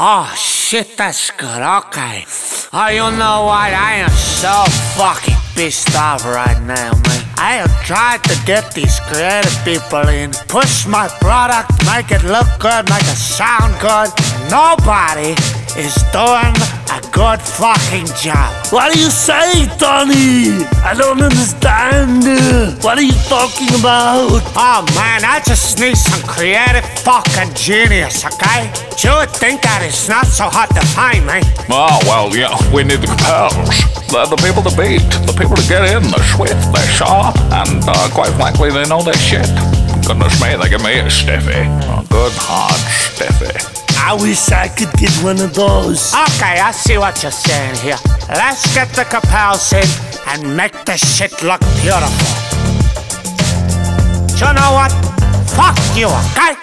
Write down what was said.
Oh shit, that's good, okay. Oh, you know what, I am so fucking pissed off right now, man. I have tried to get these creative people in, push my product, make it look good, make it sound good. Nobody is doing a good fucking job. What do you say, Tony? I don't understand. What are you talking about? Oh man, I just need some creative fucking genius, okay? You would think that it's not so hard to find, man. Oh, well, yeah, we need the Capels. They're the people to beat, the people to get in. They're swift, they're sharp, and quite frankly, they know their shit. Goodness me, they give me a stiffy. A good hard stiffy. I wish I could get one of those. Okay, I see what you're saying here. Let's get the Capels in and make the shit look beautiful. You know what? Fuck you, okay?